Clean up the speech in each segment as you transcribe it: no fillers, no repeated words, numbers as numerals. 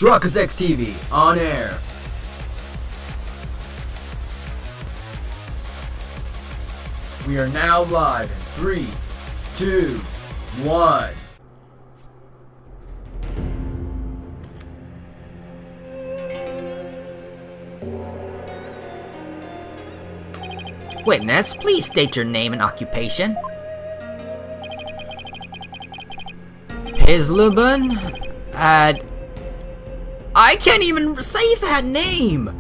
Truckers X TV on air. We are now live in 3, 2, 1. Witness, please state your name and occupation. Pizluban? I can't even say that name!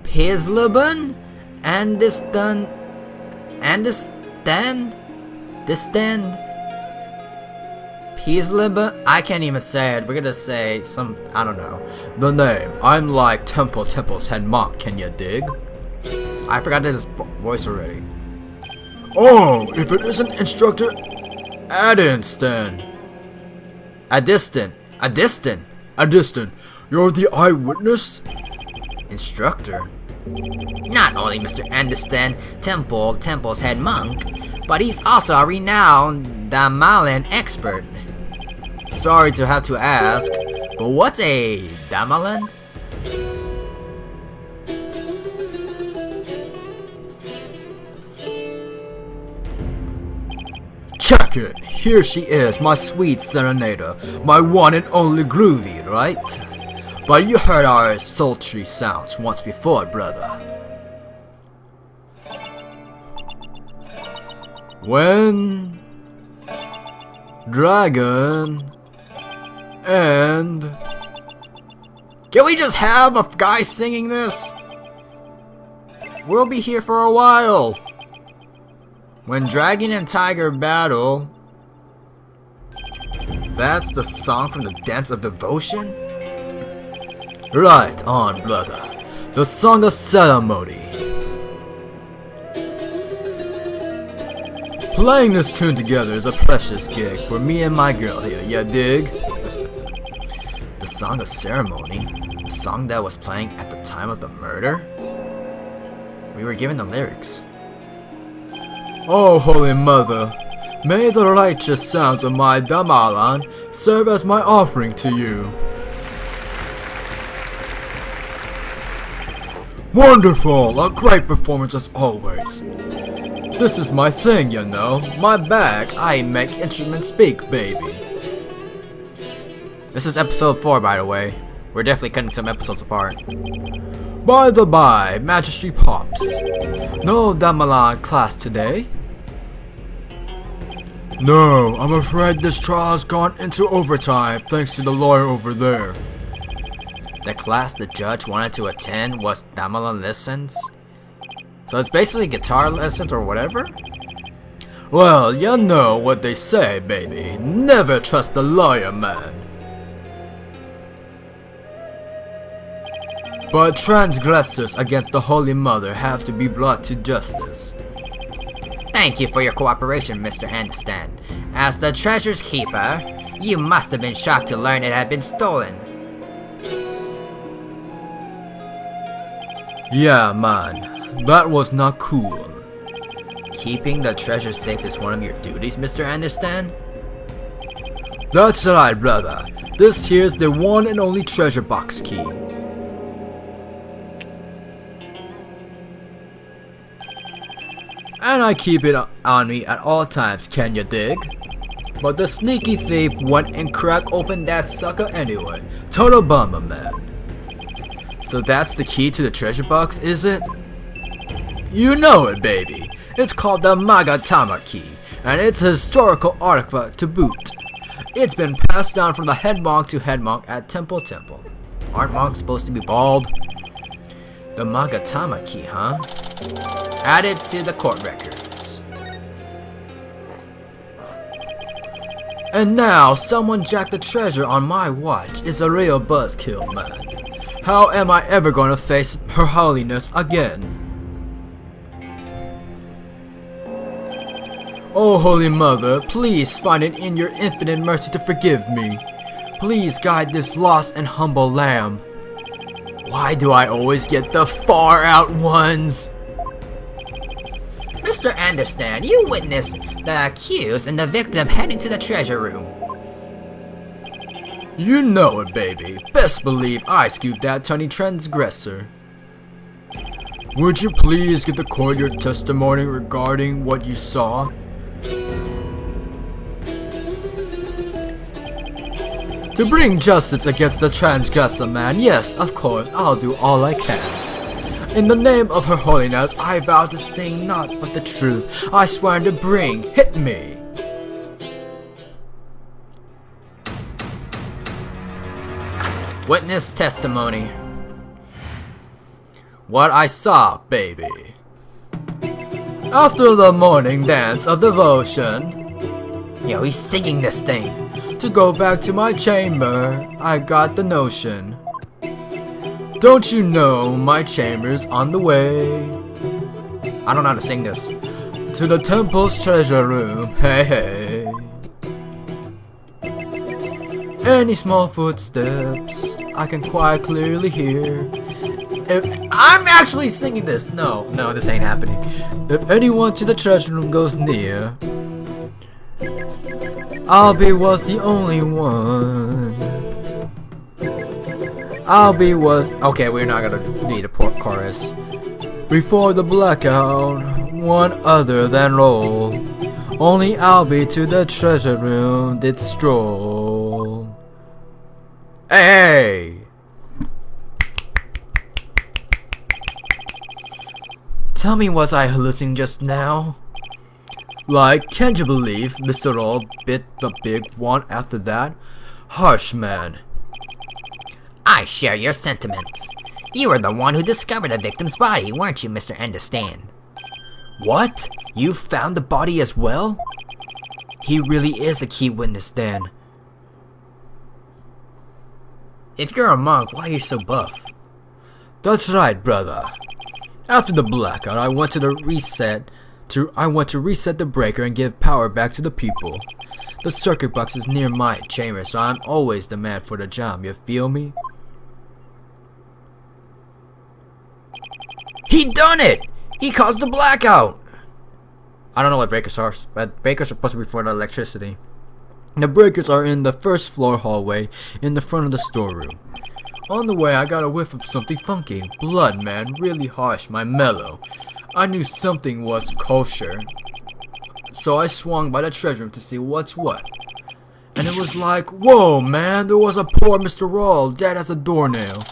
Pizluban? Distan? Pizluban? I can't even say it. We're gonna say some, I don't know. The name. I'm like Temple's head monk, can you dig? I forgot his voice already. Oh, if it isn't Instructor Addiston. Addiston, you're the eyewitness? Instructor? Not only Mr. Addiston, Temple's head monk, but he's also a renowned Dahmalan expert. Sorry to have to ask, but what's a Dahmalan? Check it! Here she is, my sweet serenader, my one and only groovy, right? But you heard our sultry sounds once before, brother. When Dragon and... Can we just have a guy singing this? We'll be here for a while. When Dragon and Tiger battle. That's the song from the Dance of Devotion? Right on, brother. The song of ceremony. Playing this tune together is a precious gig for me and my girl here, ya dig? The song of ceremony? The song that was playing at the time of the murder? We were given the lyrics. Oh, Holy Mother, may the righteous sounds of my Dahmalan serve as my offering to you. Wonderful! A great performance as always. This is my thing, you know. My bag. I make instruments speak, baby. This is episode 4, by the way. We're definitely cutting some episodes apart. By the by, Majesty Pops. No Dahmalan class today? No, I'm afraid this trial's gone into overtime thanks to the lawyer over there. The class the judge wanted to attend was Dahmalan lessons? So it's basically guitar lessons or whatever? Well, you know what they say, baby. Never trust the lawyer, man. But transgressors against the Holy Mother have to be brought to justice. Thank you for your cooperation, Mr. Addiston. As the treasure's keeper, you must have been shocked to learn it had been stolen. Yeah, man. That was not cool. Keeping the treasure safe is one of your duties, Mr. Addiston? That's right, brother. This here's the one and only treasure box key. And I keep it on me at all times, can you dig? But the sneaky thief went and cracked open that sucker anyway. Total bummer, man. So that's the key to the treasure box, is it? You know it, baby. It's called the Magatama key, and it's a historical artifact to boot. It's been passed down from the head monk to head monk at Temple. Aren't monks supposed to be bald? The Magatama key, huh? Added to the court records. And now, someone jacked the treasure on my watch. It's a real buzzkill, man. How am I ever going to face Her Holiness again? Oh, Holy Mother, please find it in your infinite mercy to forgive me. Please guide this lost and humble lamb. Why do I always get the far out ones? Mr. Addiston, you witnessed the accused and the victim heading to the treasure room. You know it, baby. Best believe I scooped that tiny transgressor. Would you please give the court your testimony regarding what you saw? To bring justice against the transgressor, man. Yes, of course, I'll do all I can. In the name of Her Holiness, I vow to sing naught but the truth. I swear to bring. Hit me. Witness testimony. What I saw, baby. After the morning dance of devotion, Yo, he's singing this thing. to go back to my chamber, I got the notion. Don't you know my chamber's on the way? I don't know how to sing this. To the temple's treasure room, hey hey. Any small footsteps I can quite clearly hear. If I'm actually singing this. No, this ain't happening. If anyone to the treasure room goes near, I'll be was the only one. I'll be was. Okay, we're not gonna need a chorus. Before the blackout, one other than roll. Only I'll be to the treasure room did stroll. Hey! Tell me, was I hallucinating just now? Like, can't you believe Mr. Roll bit the big one after that? Harsh man. I share your sentiments. You were the one who discovered the victim's body, weren't you, Mr. Understand? What? You found the body as well? He really is a key witness then. If you're a monk, why are you so buff? That's right, brother. After the blackout, I went to reset the breaker and give power back to the people. The circuit box is near my chamber, so I'm always the man for the job, you feel me? He done it! He caused the blackout! I don't know what breakers are, but breakers are supposed to be for the electricity. The breakers are in the first floor hallway in the front of the storeroom. On the way, I got a whiff of something funky. Blood, man, really harsh, my mellow. I knew something was kosher, so I swung by the treasure room to see what's what. And it was like, whoa, man, there was a poor Mr. Roll, dead as a doornail.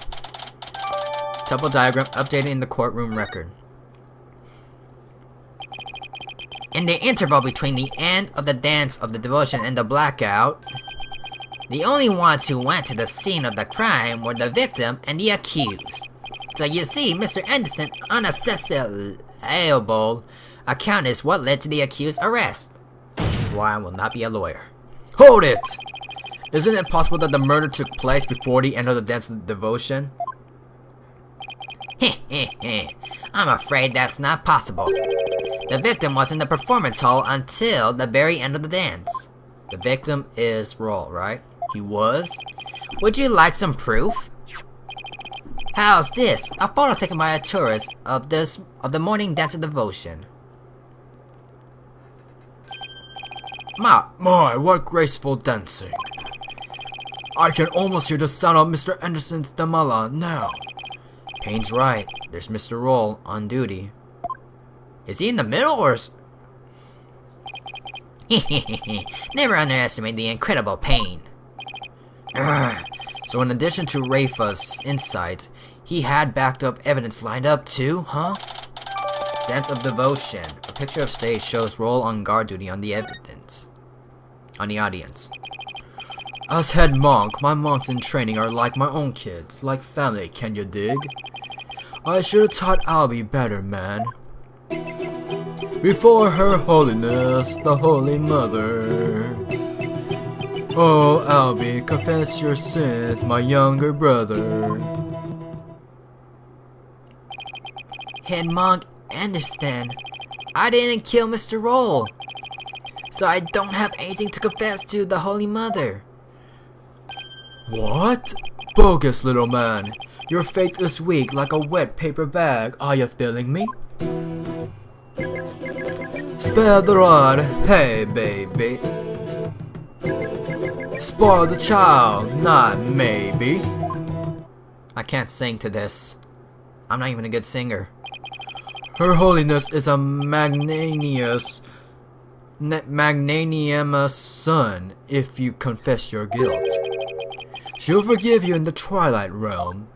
Temple diagram updated in the courtroom record. In the interval between the end of the dance of the devotion and the blackout, the only ones who went to the scene of the crime were the victim and the accused. So you see, Mr. Anderson's unaccessible account is what led to the accused's arrest. Why I will not be a lawyer. Hold it! Isn't it possible that the murder took place before the end of the dance of the devotion? I'm afraid that's not possible. The victim was in the performance hall until the very end of the dance. The victim is Roll, right? He was? Would you like some proof? How's this? A photo taken by a tourist of the morning dance of devotion. My, what graceful dancing. I can almost hear the sound of Mr. Anderson's Dahmalan now. Payne's right. There's Mr. Roll on duty. Is he in the middle or Never underestimate the incredible Payne. So in addition to Rafa's insights, he had backed up evidence lined up too, huh? Dance of devotion. A picture of stage shows Roll on guard duty on the evidence. On the audience. As head monk, my monks in training are like my own kids, like family, can you dig? I should have taught Albie better, man. Before Her Holiness, the Holy Mother. Oh, Albie, confess your sin, my younger brother. Head monk, understand. I didn't kill Mr. Roll, so I don't have anything to confess to the Holy Mother. What? Bogus, little man. Your faith is weak like a wet paper bag. Are you feeling me? Spare the rod, hey baby. Spoil the child, not maybe. I can't sing to this. I'm not even a good singer. Her Holiness is a magnanimous son if you confess your guilt. She'll forgive you in the Twilight Realm.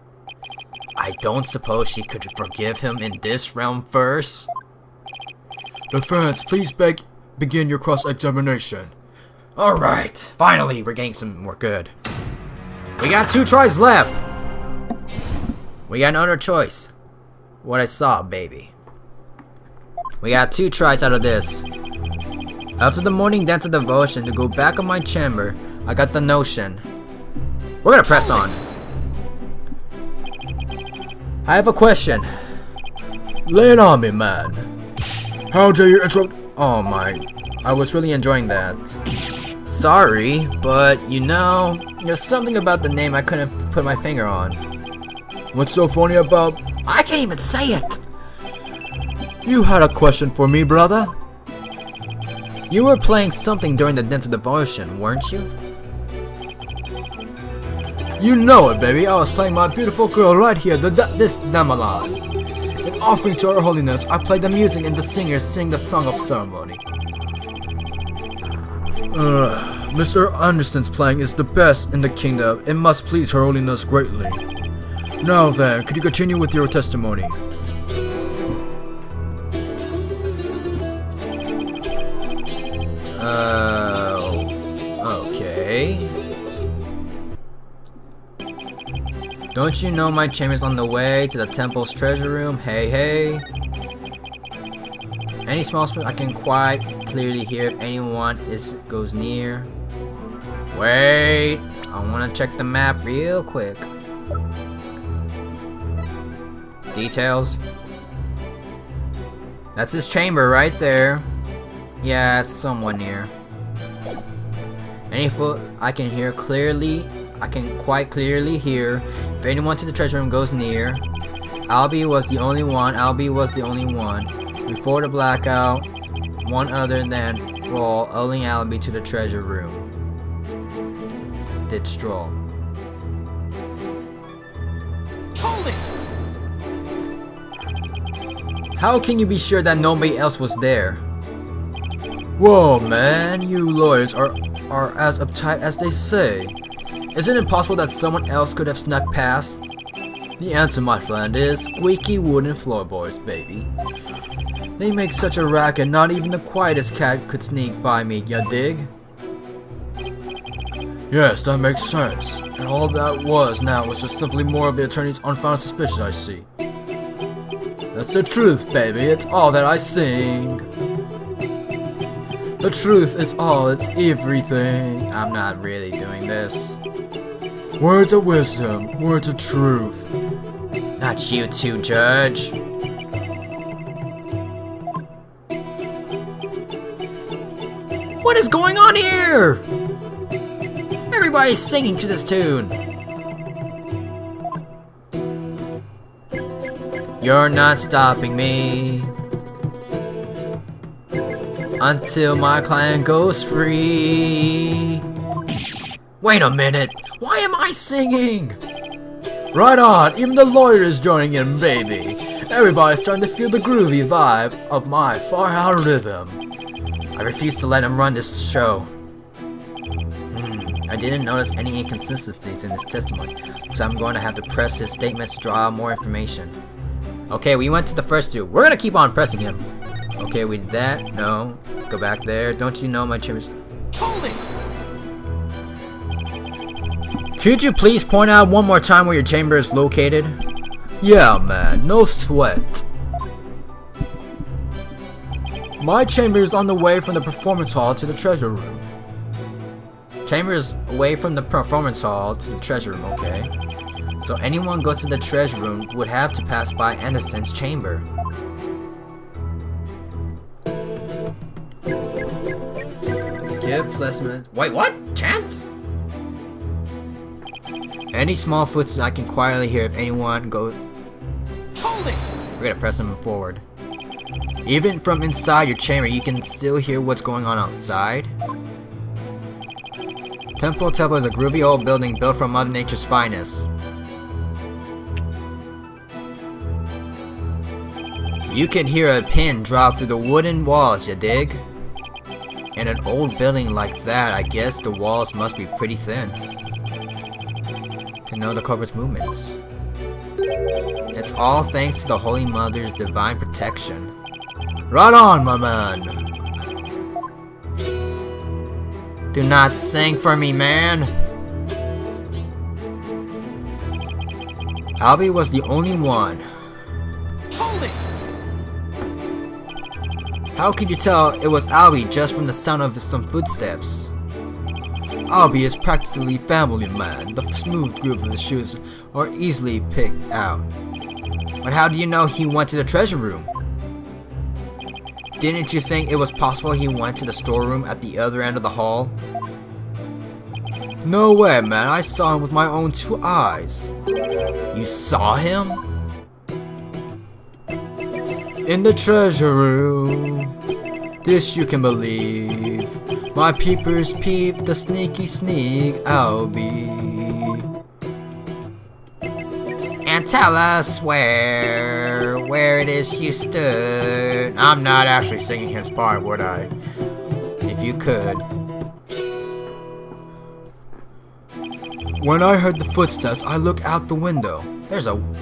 I don't suppose she could forgive him in this realm first? Defense, please begin your cross-examination. Alright, finally we're getting some more good. We got 2 tries left. We got another choice. What I saw, baby. We got 2 tries out of this. After the morning dance of devotion to go back on my chamber, I got the notion. We're gonna press on. I have a question. Lay it on me, man. How dare you interrupt? Oh my, I was really enjoying that. Sorry, but you know, there's something about the name I couldn't put my finger on. What's so funny about? I can't even say it! You had a question for me, brother? You were playing something during the dance of devotion, weren't you? You know it, baby. I was playing my beautiful girl right here, this Dahmalan. In offering to Her Holiness, I played the music and the singers sing the song of ceremony. Mr. Anderson's playing is the best in the kingdom. It must please Her Holiness greatly. Now then, could you continue with your testimony? Okay. Don't you know my chamber's on the way to the temple's treasure room? Hey, hey. Any small spoon I can quite clearly hear if anyone goes near. Wait, I want to check the map real quick. Details. That's his chamber right there. Yeah, it's somewhat near. Any foot I can hear clearly. I can quite clearly hear if anyone to the treasure room goes near. Albie was the only one. Before the blackout, one other than Roll, owing Albie to the treasure room. Did stroll. Hold it! How can you be sure that nobody else was there? Whoa, man, you lawyers are as uptight as they say. Isn't it possible that someone else could have snuck past? The answer, my friend, is squeaky wooden floorboards, baby. They make such a racket, not even the quietest cat could sneak by me, ya dig? Yes, that makes sense. And all that was just simply more of the attorney's unfounded suspicion, I see. That's the truth, baby. It's all that I sing. The truth is all, it's everything. I'm not really doing this. Words of wisdom, words of truth. Not you too, Judge. What is going on here? Everybody's singing to this tune. You're not stopping me until my client goes free. Wait a minute. Why am I singing? Right on, even the lawyer is joining in, baby. Everybody's starting to feel the groovy vibe of my far-out rhythm. I refuse to let him run this show. I didn't notice any inconsistencies in his testimony, so I'm going to have to press his statements to draw out more information. Okay, we went to the first 2. We're gonna keep on pressing him. Okay, we did that. No. Go back there. Don't you know my chamber's... Hold it! Could you please point out one more time where your chamber is located? Yeah, man. No sweat. My chamber is on the way from the performance hall to the treasure room. Chamber is away from the performance hall to the treasure room, okay. So anyone goes to the treasure room would have to pass by Anderson's chamber. Give placement. Wait, what? Chance? Any small footsteps I can quietly hear if anyone goes. Hold it! We're gonna press them forward. Even from inside your chamber, you can still hear what's going on outside. Temple is a groovy old building built from Mother Nature's finest. You can hear a pin drop through the wooden walls, you dig? In an old building like that, I guess the walls must be pretty thin. To know the culprit's movements. It's all thanks to the Holy Mother's divine protection. Right on, my man! Do not sing for me, man! Albie was the only one. Hold it! How could you tell it was Albie just from the sound of some footsteps? Albie is practically family man. The smooth groove of his shoes are easily picked out. But how do you know he went to the treasure room? Didn't you think it was possible he went to the storeroom at the other end of the hall? No way, man. I saw him with my own 2 eyes. You saw him? In the treasure room. This you can believe. My peepers peeped the sneaky sneak, Albie. And tell us where it is you stood. I'm not actually singing his part, would I? If you could. When I heard the footsteps, I looked out the window. That's a window?!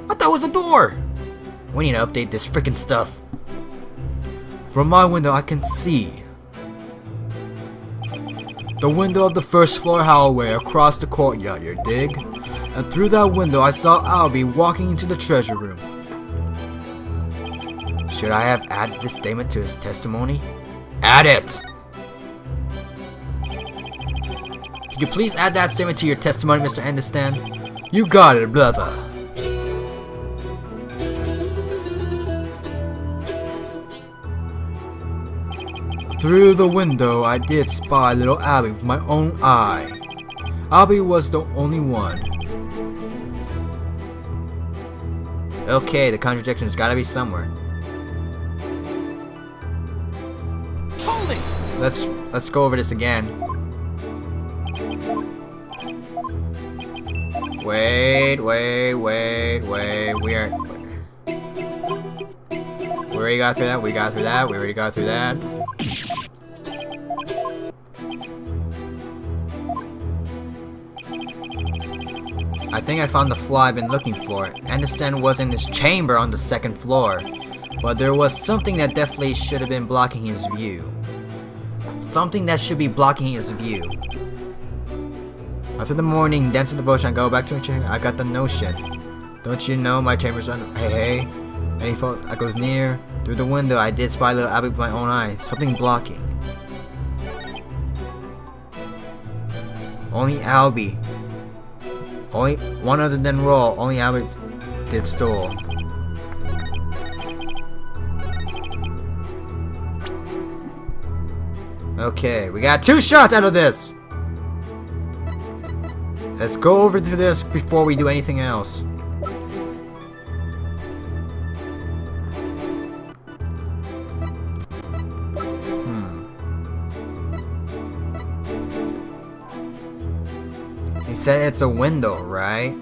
I thought it was a door! We need to update this freaking stuff. From my window, I can see the window of the first floor hallway across the courtyard, you dig? And through that window, I saw Albie walking into the treasure room. Should I have added this statement to his testimony? Add it! Could you please add that statement to your testimony, Mr. Anderson? You got it, brother. Through the window, I did spy little Albie with my own eye. Albie was the only one. Okay, the contradictions gotta be somewhere. Hold it! Let's go over this again. Wait. We already got through that. We already got through that. I think I found the flaw I've been looking for. Anderson was in his chamber on the 2nd floor, but there was something that definitely should have been blocking his view. Something that should be blocking his view. After the morning dance of devotion, I go back to my chamber. I got the notion. Don't you know my chamber's under? Hey. Any fault that goes near? Through the window, I did spy little Albie with my own eyes. Something blocking. Only Albie. Only one other than Roll. Only Albie did stole. Okay, we got 2 shots out of this. Let's go over to this before we do anything else. He said it's a window, right?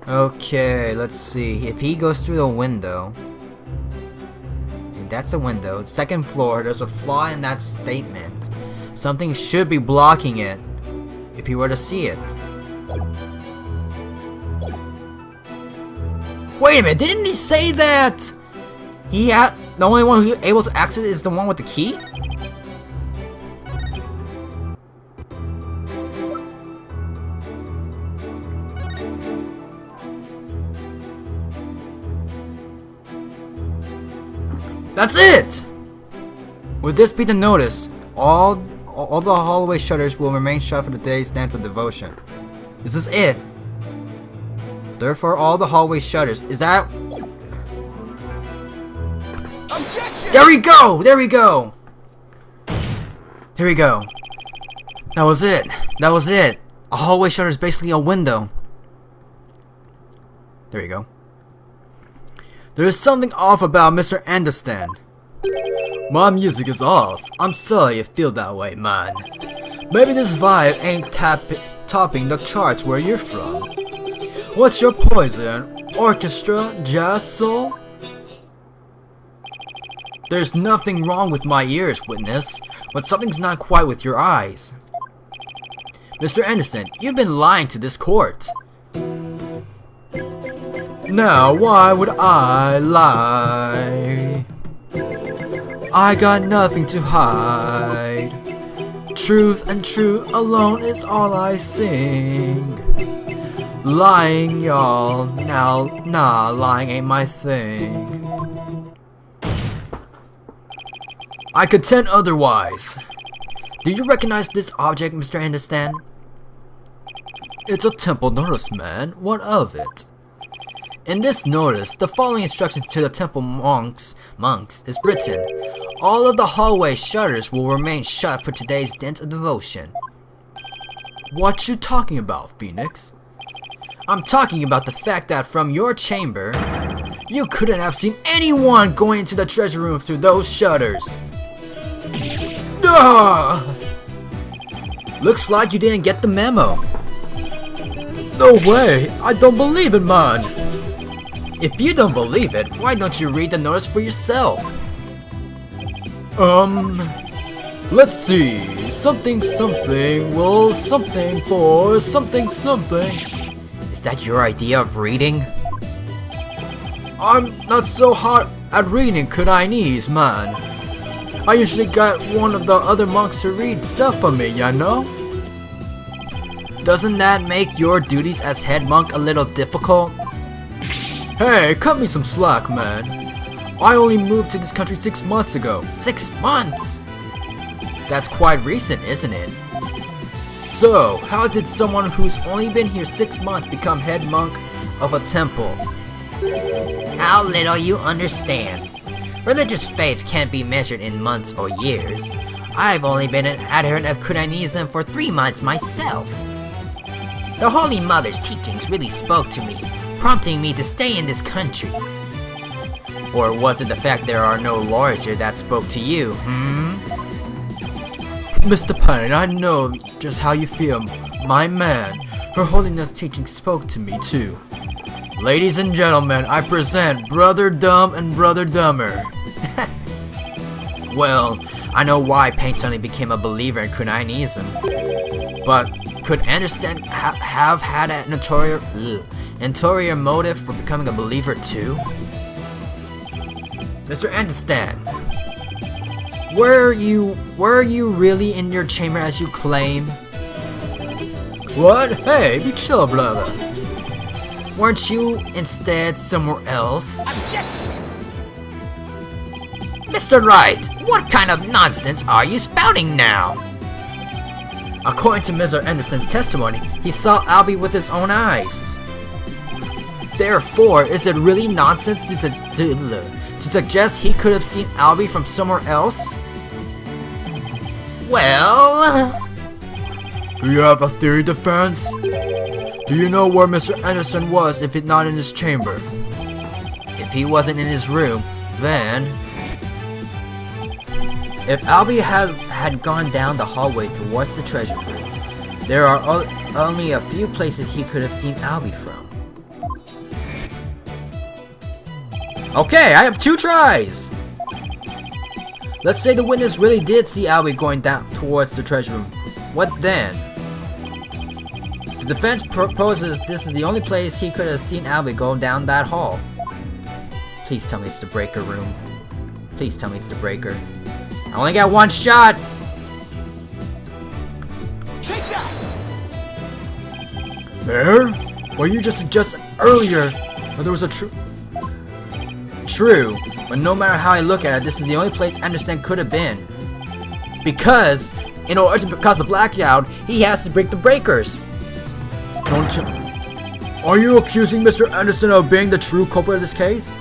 Okay, let's see. If he goes through the window, that's a window. 2nd floor, there's a flaw in that statement. Something should be blocking it if he were to see it. Wait a minute, didn't he say that the only one who's able to access it is the one with the key? That's it! Would this be the notice? All the hallway shutters will remain shut for the day's dance of devotion. Is this it? Therefore, all the hallway shutters. Is that? Objection! There we go! There we go! Here we go. That was it. That was it. A hallway shutter is basically a window. There you go. There is something off about Mr. Anderson. My music is off. I'm sorry you feel that way, man. Maybe this vibe ain't topping the charts where you're from. What's your poison? Orchestra? Jazz? Soul? There's nothing wrong with my ears, witness, but something's not quite with your eyes. Mr. Anderson, you've been lying to this court. Now, why would I lie? I got nothing to hide. Truth and truth alone is all I sing. Lying, y'all. Now, nah, lying ain't my thing. I contend otherwise. Do you recognize this object, Mr. Anderson? It's a temple notice, man. What of it? In this notice, the following instructions to the temple monks is written. All of the hallway shutters will remain shut for today's dance of devotion. What you talking about, Phoenix? I'm talking about the fact that from your chamber, you couldn't have seen anyone going into the treasure room through those shutters. Looks like you didn't get the memo. No way, I don't believe it, man. If you don't believe it, why don't you read the notice for yourself? Let's see. Something something will something for something something. Is that your idea of reading? I'm not so hot at reading Chinese, man. I usually got one of the other monks to read stuff for me, ya know? Doesn't that make your duties as head monk a little difficult? Hey, cut me some slack, man. I only moved to this country 6 months ago. 6 months? That's quite recent, isn't it? So, how did someone who's only been here 6 months become head monk of a temple? How little you understand. Religious faith can't be measured in months or years. I've only been an adherent of Kunanism for 3 months myself. The Holy Mother's teachings really spoke to me, prompting me to stay in this country. Or was it the fact there are no lawyers here that spoke to you, Mr. Payne, I know just how you feel. My man, Her Holiness' teaching spoke to me too. Ladies and gentlemen, I present Brother Dumb and Brother Dumber. Well, I know why Payne suddenly became a believer in Kunanism. But could Anderson have had an ulterior motive for becoming a believer too? Mr. Anderson, were you really in your chamber as you claim? What? Hey, be chill, brother. Weren't you instead somewhere else? Objection! Mr. Wright, what kind of nonsense are you spouting now? According to Mr. Anderson's testimony, he saw Albie with his own eyes. Therefore, is it really nonsense to suggest he could have seen Albie from somewhere else? Well... Do you have a theory, defense? Do you know where Mr. Anderson was if he's not in his chamber? If he wasn't in his room, then... If Albie had gone down the hallway towards the treasure room, there are only a few places he could have seen Albie from. Okay, I have 2 tries! Let's say the witness really did see Albie going down towards the treasure room. What then? The defense proposes this is the only place he could have seen Albie go down that hall. Please tell me it's the breaker room. Please tell me it's the breaker. I only got 1 shot! Take that! There? Well, you just suggested earlier that there was a True, but no matter how I look at it, this is the only place Anderson could have been. Because, in order to cause a blackout, he has to break the breakers. Don't you... Are you accusing Mr. Anderson of being the true culprit of this case?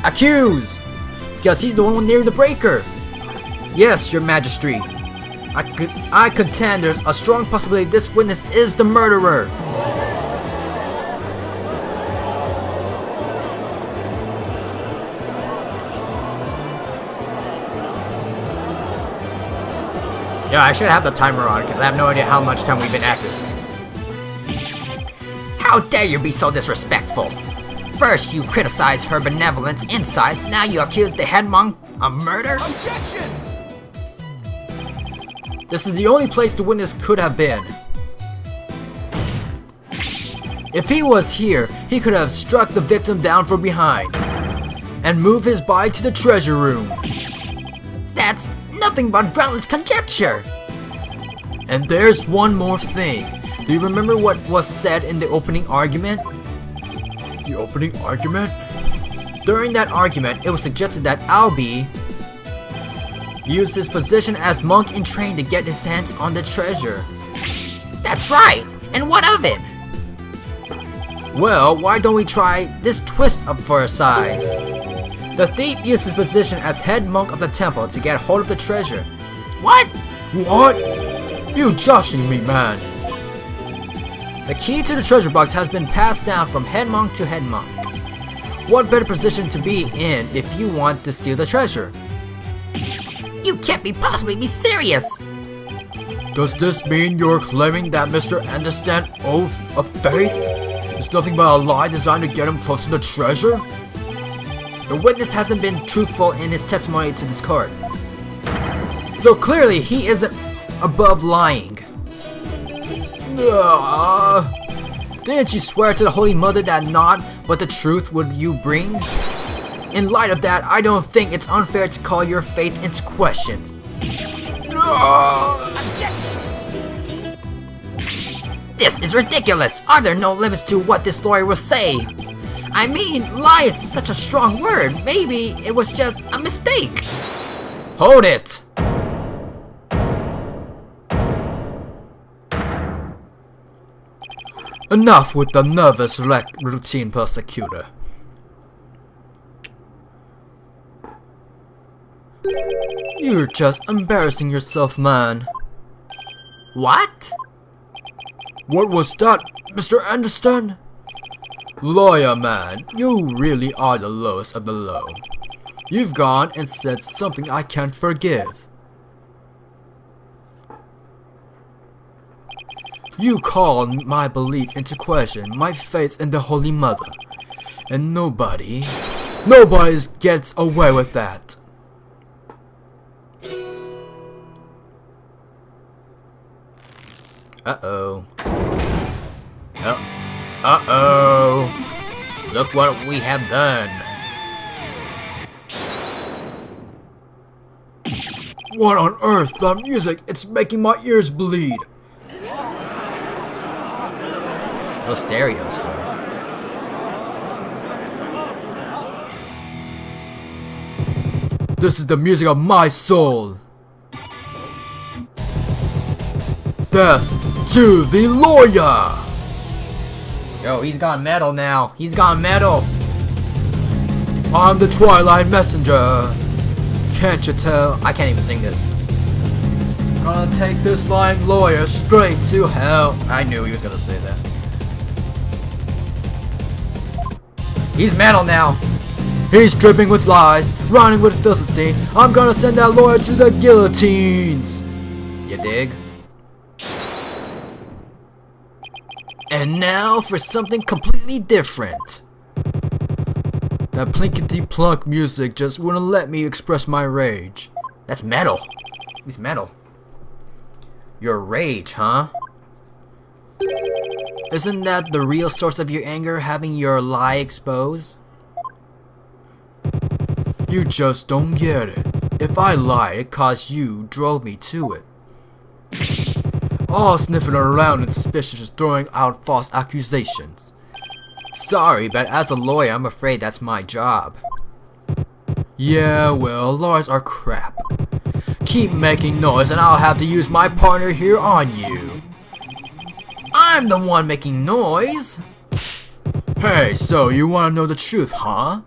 Accuse! Because he's the one near the breaker. Yes, your majesty. I contend there's a strong possibility this witness is the murderer. Yeah, I should have the timer on because I have no idea how much time we've been at this. How dare you be so disrespectful? First, you criticize her benevolence insides, now you accuse the head monk of murder? Objection! This is the only place the witness could have been. If he was here, he could have struck the victim down from behind and moved his body to the treasure room. That's nothing but groundless conjecture. And there's one more thing. Do you remember what was said in the opening argument? The opening argument? During that argument, it was suggested that Albie used his position as monk in train to get his hands on the treasure. That's right. And what of it? Well, why don't we try this twist up for a size? The thief used his position as head monk of the temple to get hold of the treasure. What? What? You joshing me, man. The key to the treasure box has been passed down from head monk to head monk. What better position to be in if you want to steal the treasure? You can't possibly be serious. Does this mean you're claiming that Mr. Anderson's oath of faith is nothing but a lie designed to get him close to the treasure? The witness hasn't been truthful in his testimony to this court. So clearly he isn't above lying. Didn't you swear to the Holy Mother that not but the truth would you bring? In light of that, I don't think it's unfair to call your faith into question. Objection! This is ridiculous. Are there no limits to what this lawyer will say? I mean, lie is such a strong word. Maybe it was just a mistake. Hold it! Enough with the nervous routine persecutor. You're just embarrassing yourself, man. What? What was that, Mr. Anderson? Lawyer man, you really are the lowest of the low. You've gone and said something I can't forgive. You called my belief into question, my faith in the Holy Mother. And nobody gets away with that. Uh-oh. Uh-oh. Look what we have done. What on earth? The music, it's making my ears bleed. No stereo stuff. This is the music of my soul. Death to the lawyer! Yo, he's gone metal now. He's gone metal. I'm the Twilight Messenger. Can't you tell? I can't even sing this. Gonna take this lying lawyer straight to hell. I knew he was gonna say that. He's metal now. He's dripping with lies, running with Philistine. I'm gonna send that lawyer to the guillotines. You dig? And now for something completely different. That plinkety-plunk music just wouldn't let me express my rage. That's metal. He's metal. Your rage, huh? Isn't that the real source of your anger, having your lie exposed? You just don't get it. If I lied, it caused you, drove me to it. All sniffing around and suspicious, throwing out false accusations. Sorry, but as a lawyer, I'm afraid that's my job. Yeah, well, lawyers are crap. Keep making noise and I'll have to use my partner here on you. I'm the one making noise. Hey, so you wanna know the truth, huh?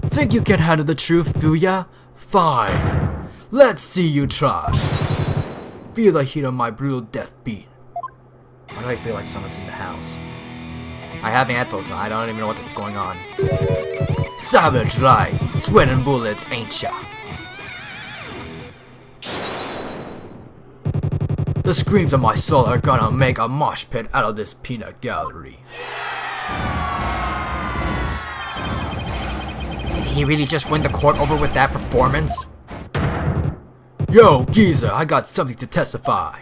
Think you can handle the truth, do ya? Fine. Let's see you try. Feel the heat of my brutal death beat. Why do I feel like someone's in the house? I have headphones on. I don't even know what's going on. Savage light, sweating bullets, ain't ya? The screams of my soul are gonna make a mosh pit out of this peanut gallery. Did he really just win the court over with that performance? Yo, geezer, I got something to testify.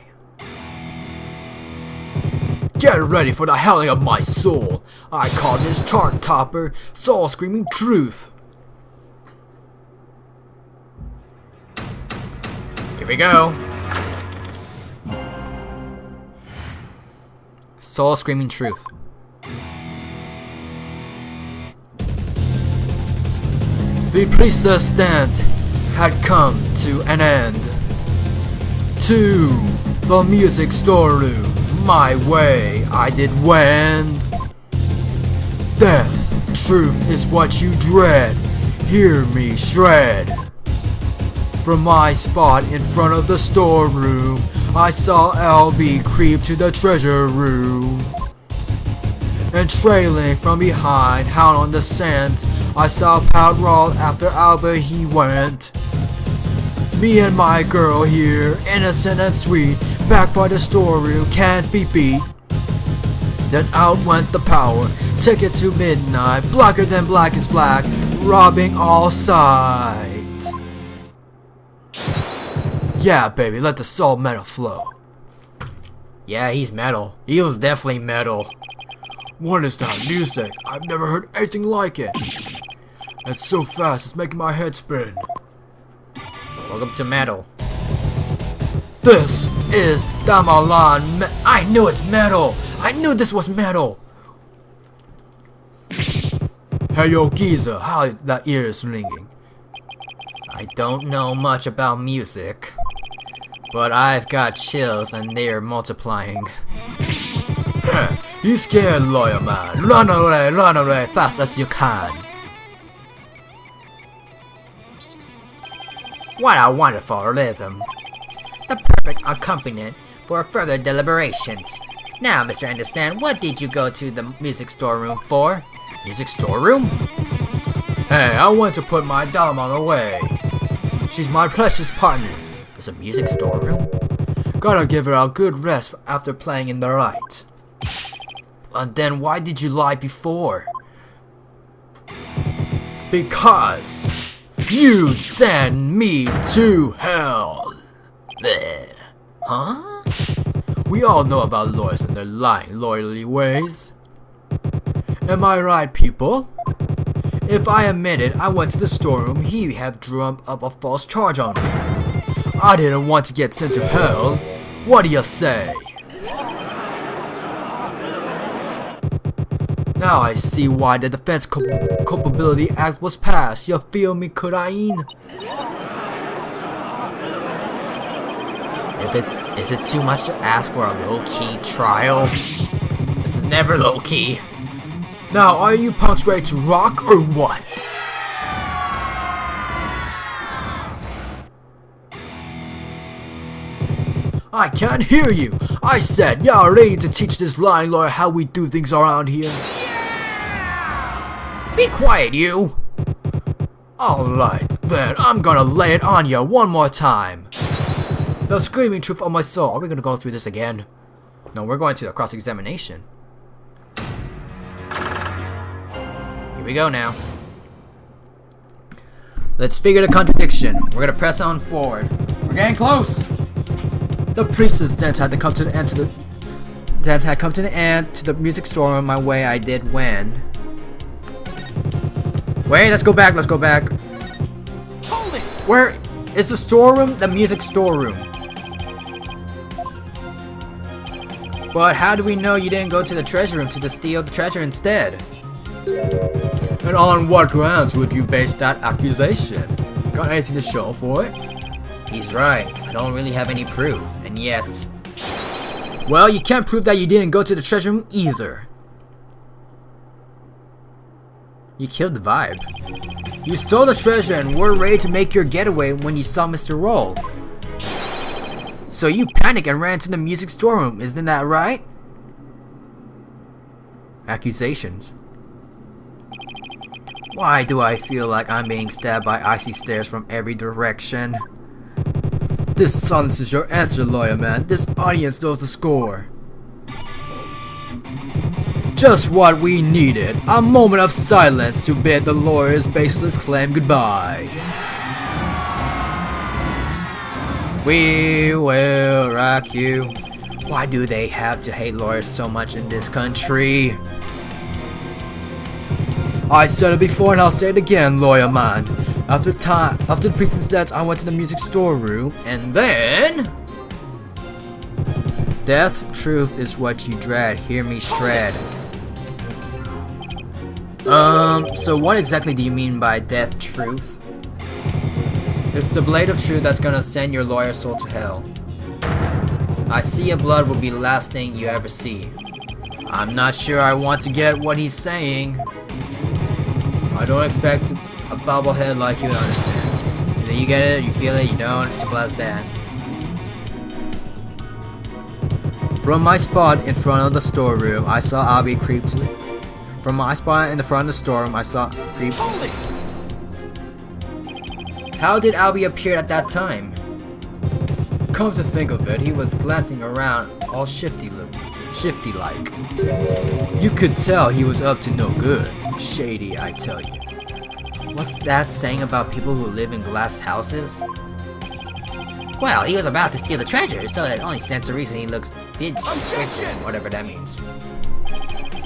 Get ready for the howling of my soul. I call this chart topper soul screaming truth. Here we go. Soul screaming truth. The priestess dance had come to an end. To the music storeroom, my way I did wend. Death, truth is what you dread. Hear me shred. From my spot in front of the storeroom, I saw LB creep to the treasure room. And trailing from behind, hound on the scent, I saw Pout roll after Albert he went. Me and my girl here, innocent and sweet, back by the storeroom, can't be beat. Then out went the power, ticket to midnight, blacker than black is black, robbing all sight. Yeah, baby, let the soul metal flow. Yeah, he's metal. He was definitely metal. What is that music? I've never heard anything like it. It's so fast, it's making my head spin. Welcome to metal. This is Dahmalan. I knew it's metal. I knew this was metal. Hey yo, geezer, how that ear is ringing? I don't know much about music, but I've got chills and they're multiplying. You scared, lawyer man. Run away, fast as you can. What a wonderful rhythm. The perfect accompaniment for further deliberations. Now, Mr. Understand, what did you go to the music storeroom for? Music storeroom? Hey, I went to put my Dahmalan away. She's my precious partner. There's a music storeroom? Gotta give her a good rest after playing in the Wright. And then why did you lie before? Because you'd send me to hell. Bleh. Huh? We all know about lawyers and their lying, lawyerly ways. Am I right, people? If I admitted I went to the storeroom, he'd have drawn up a false charge on me. I didn't want to get sent to hell. What do you say? Now I see why the Defense Culpability Act was passed. You feel me, Kurain? Is it too much to ask for a low-key trial? This is never low-key. Now, are you punks ready to rock or what? I can't hear you. I said, y'all ready to teach this lying lawyer how we do things around here? Be quiet, you! Alright, then I'm gonna lay it on you one more time. The screaming truth of my soul. Are we gonna go through this again? No, we're going to a cross-examination. Here we go now. Let's figure the contradiction. We're gonna press on forward. We're getting close! The priestess dance had come to the end to the music store on my way I did when. Wait, let's go back. Hold it! Where is the storeroom? The music storeroom. But how do we know you didn't go to the treasure room to steal the treasure instead? And on what grounds would you base that accusation? Got anything to show for it? He's right. I don't really have any proof, and yet... Well, you can't prove that you didn't go to the treasure room either. You killed the vibe. You stole the treasure and were ready to make your getaway when you saw Mr. Roll. So you panicked and ran to the music storeroom, isn't that right? Accusations. Why do I feel like I'm being stabbed by icy stares from every direction? This silence is your answer, lawyer man. This audience knows the score. Just what we needed. A moment of silence to bid the lawyer's baseless claim goodbye. We will rock you. Why do they have to hate lawyers so much in this country? I said it before and I'll say it again, lawyer man. After the priest's death, I went to the music store room, and then... Death, truth is what you dread. Hear me shred. So what exactly do you mean by death, truth? It's the blade of truth that's gonna send your lawyer's soul to hell. I see your blood will be the last thing you ever see. I'm not sure I want to get what he's saying. I don't expect a bobblehead like you to understand. Either you get it, you feel it, you don't, it's simple as that. From my spot in front of the storeroom, I saw Albie creep to... From my spot in the front of the storeroom, I saw creep... How did Albie appear at that time? Come to think of it, he was glancing around all shifty-like. You could tell he was up to no good. Shady, I tell you. What's that saying about people who live in glass houses? Well, he was about to steal the treasure, so it only stands to reason he looks vigilant, whatever that means.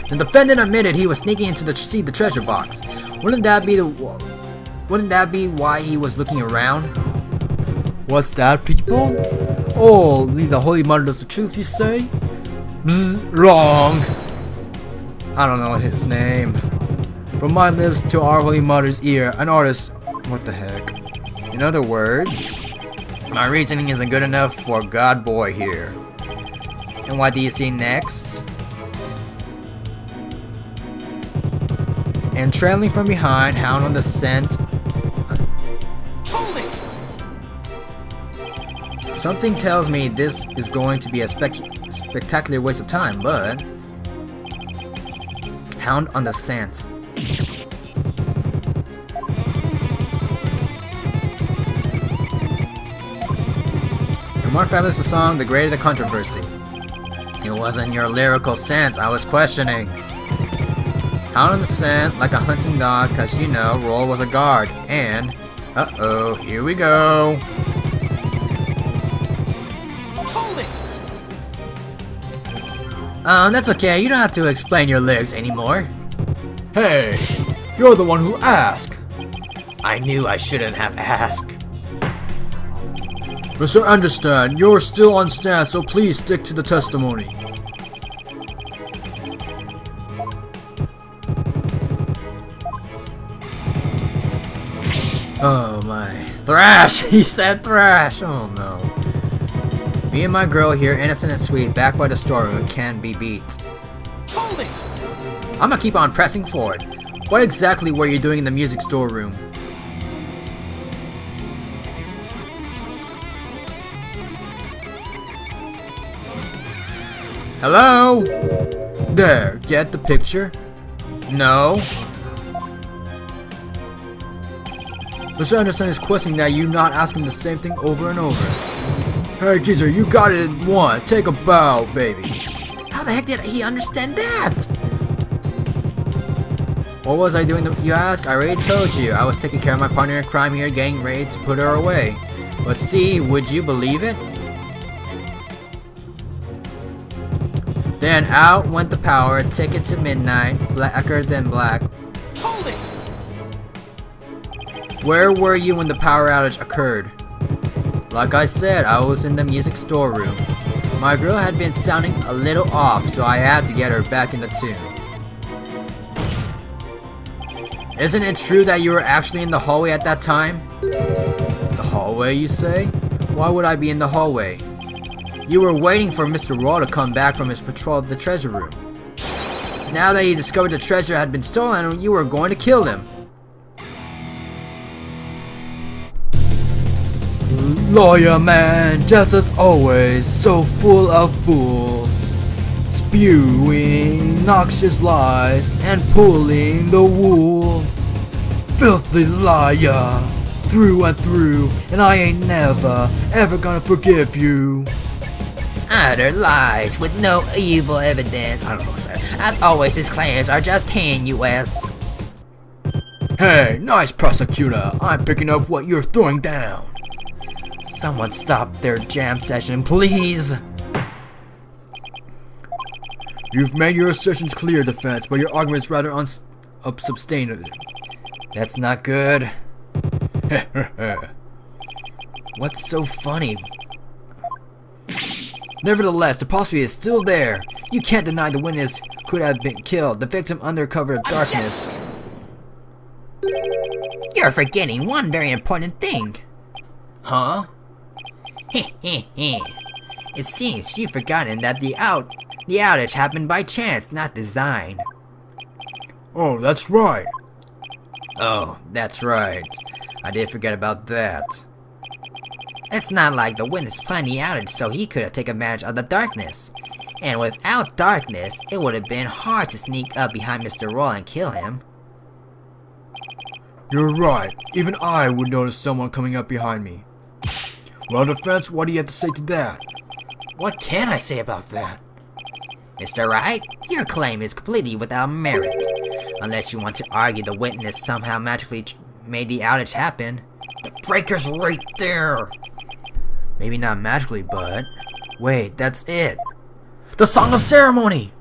The defendant admitted he was sneaking in to see the treasure box. Wouldn't that be why he was looking around? What's that, people? Oh, the Holy Mother does the truth, you say? Bzz, wrong. I don't know his name. From my lips to our Holy Mother's ear, an artist... What the heck? In other words, my reasoning isn't good enough for God Boy here. And what do you see next? And trailing from behind, hound on the scent. Hold it! Something tells me this is going to be a spectacular waste of time, but... Hound on the scent. The more fabulous the song, the greater the controversy. It wasn't your lyrical sense I was questioning. Hound on the scent like a hunting dog, cause you know, Roll was a guard, and... Uh-oh, here we go. Hold it! That's okay, you don't have to explain your lyrics anymore. Hey, you're the one who asked. I knew I shouldn't have asked. Mr. Understand, you're still on stand, so please stick to the testimony. Oh my. Thrash! He said thrash! Oh no. Me and my girl here, innocent and sweet, back by the storeroom, can be beat. Hold it! I'm gonna keep on pressing forward. What exactly were you doing in the music storeroom? Hello? There, get the picture? No. Mr. Anderson is questioning that you not ask him the same thing over and over. Hey geezer, you got it in one. Take a bow, baby. How the heck did he understand that? What was I doing, you ask? I already told you. I was taking care of my partner in crime here, getting ready to put her away. But see, would you believe it? Then out went the power, ticket to midnight, blacker than black. Hold it! Where were you when the power outage occurred? Like I said, I was in the music storeroom. My girl had been sounding a little off, so I had to get her back in the tune. Isn't it true that you were actually in the hallway at that time? The hallway, you say? Why would I be in the hallway? You were waiting for Mr. Raw to come back from his patrol of the treasure room. Now that he discovered the treasure had been stolen, you were going to kill him. Lawyer man, just as always, so full of bull, spewing noxious lies and pulling the wool. Filthy liar, through and through, and I ain't never, ever gonna forgive you. Utter lies with no evil evidence. I don't know what I'm saying. As always, his claims are just tenuous. Hey, nice prosecutor, I'm picking up what you're throwing down. Someone stop their jam session, please. You've made your assertions clear, defense, but your argument's rather unsubstantiated. That's not good. What's so funny? Nevertheless, the possibility is still there. You can't deny the witness could have been killed, the victim under cover of darkness. You're forgetting one very important thing. Huh? It seems you've forgotten that the outage happened by chance, not design. Oh, that's right. Oh, that's right. I did forget about that. It's not like the witness planned the outage so he could have taken advantage of the darkness. And without darkness, it would have been hard to sneak up behind Mr. Roll and kill him. You're right. Even I would notice someone coming up behind me. Well, defense, what do you have to say to that? What can I say about that? Mr. Wright, your claim is completely without merit. Unless you want to argue the witness somehow magically made the outage happen. The breaker's right there! Maybe not magically, but... Wait, that's it! The Song of Ceremony!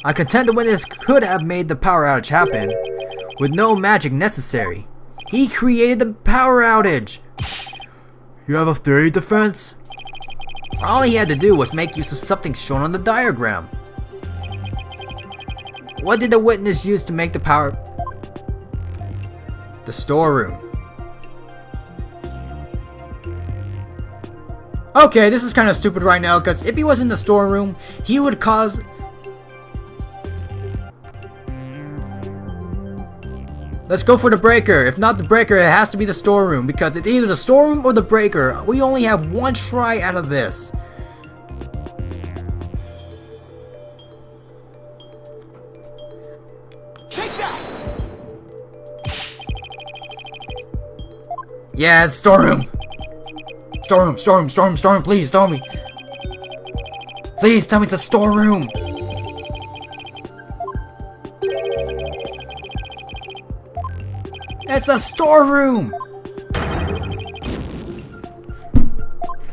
I contend the witness could have made the power outage happen, with no magic necessary. He created the power outage! You have a theory, defense? All he had to do was make use of something shown on the diagram. What did the witness use to make the power... The storeroom. Okay, this is kind of stupid right now, because if he was in the storeroom, he would cause... Let's go for the breaker. If not the breaker, it has to be the storeroom, because it's either the storeroom or the breaker. We only have one try out of this. Take that! Yeah, it's storeroom. Storeroom, please tell me. Please tell me it's a storeroom. It's a storeroom!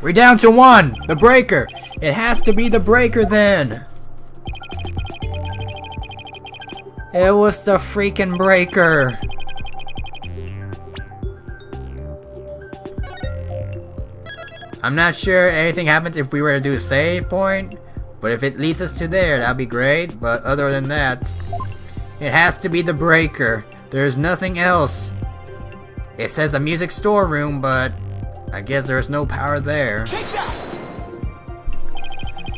We're down to one! The breaker! It has to be the breaker then! It was the freaking breaker! I'm not sure anything happens if we were to do a save point, but if it leads us to there, that'd be great, but other than that, it has to be the breaker. There's nothing else. It says a music storeroom, but I guess there's no power there. Take that!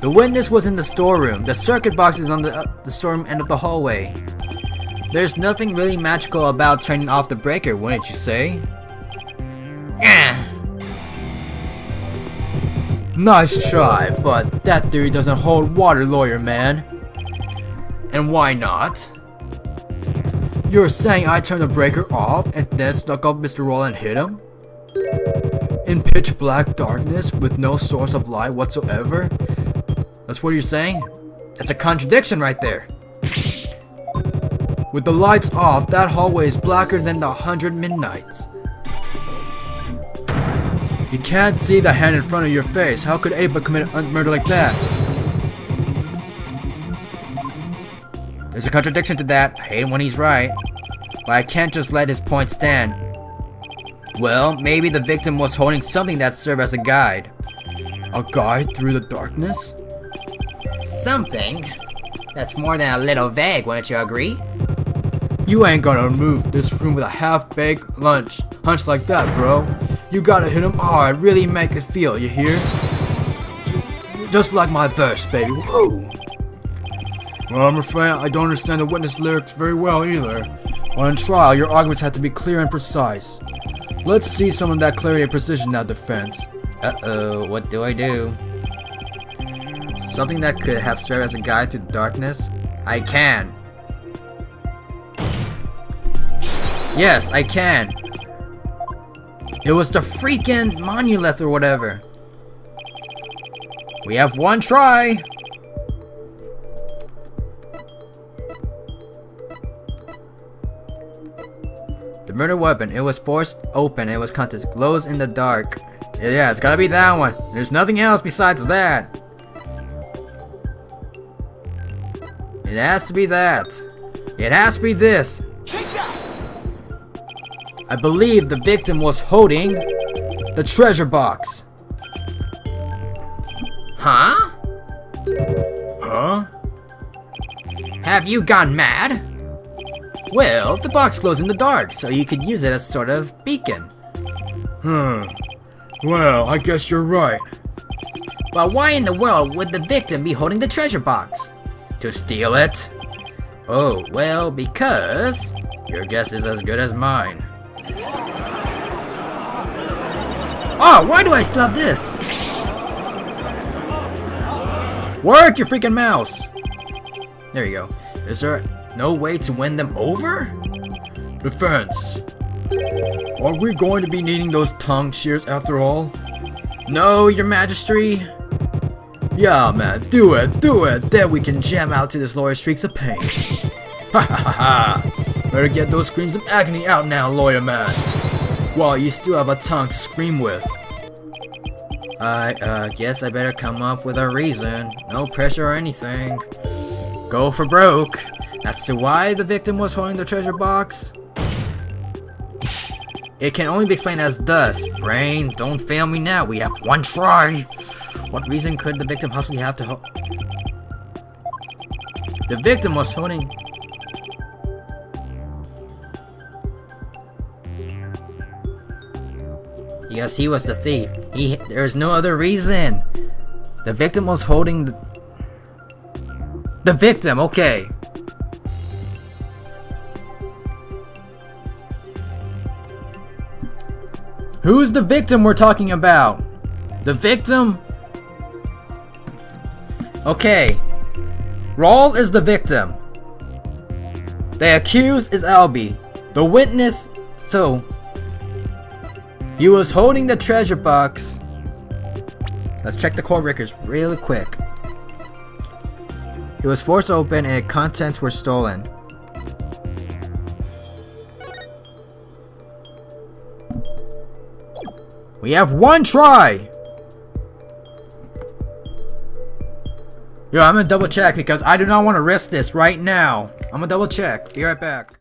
The witness was in the storeroom. The circuit box is on the storeroom end of the hallway. There's nothing really magical about turning off the breaker, wouldn't you say? Nice try, but that theory doesn't hold water, lawyer man. And why not? You're saying I turned the breaker off and then snuck up Mr. Roll and hit him? In pitch black darkness with no source of light whatsoever? That's what you're saying? That's a contradiction right there. With the lights off, that hallway is blacker than the 100 midnights. You can't see the hand in front of your face. How could anybody commit a murder like that? There's a contradiction to that. I hate him when he's right. But I can't just let his point stand. Well, maybe the victim was holding something that served as a guide. A guide through the darkness? Something? That's more than a little vague, wouldn't you agree? You ain't gonna move this room with a half-baked lunch hunch like that, bro. You gotta hit him hard, really make it feel, you hear? Just like my verse, baby. Woo! Well, I'm afraid I don't understand the witness lyrics very well either. When in trial, your arguments have to be clear and precise. Let's see some of that clarity and precision now, defense. Uh-oh, what do I do? Something that could have served as a guide to the darkness? I can. Yes, I can. It was the freaking monolith or whatever. We have one try. The murder weapon. It was forced open. It was contact. Glows in the dark. Yeah, it's gotta be that one. There's nothing else besides that. It has to be that. It has to be this. Take that! I believe the victim was holding the treasure box. Huh? Huh? Have you gone mad? Well, the box glows in the dark, so you could use it as sort of beacon. Well, I guess you're right. But why in the world would the victim be holding the treasure box? To steal it? Oh, well, because your guess is as good as mine. Oh, why do I still have this? Work your freaking mouse! There you go. Is there no way to win them over? Defense. Are we going to be needing those tongue shears after all? No, your majesty. Yeah, man, do it. Then we can jam out to this lawyer streaks of pain. Ha ha ha. Better get those screams of agony out now, lawyer man. While you still have a tongue to scream with. I guess I better come up with a reason. No pressure or anything. Go for broke. As to why the victim was holding the treasure box, it can only be explained as thus. Brain, don't fail me now. We have one try. What reason could the victim possibly have to hold? The victim was holding... Yes, he was the thief. There's no other reason. The victim was holding the victim, okay. Who's the victim we're talking about? The victim? Okay. Raul is the victim. The accused is Albie. The witness, so... He was holding the treasure box. Let's check the court records really quick. It was forced open and its contents were stolen. We have one try! Yo, I'm gonna double check because I do not want to risk this right now. I'm gonna double check. Be right back.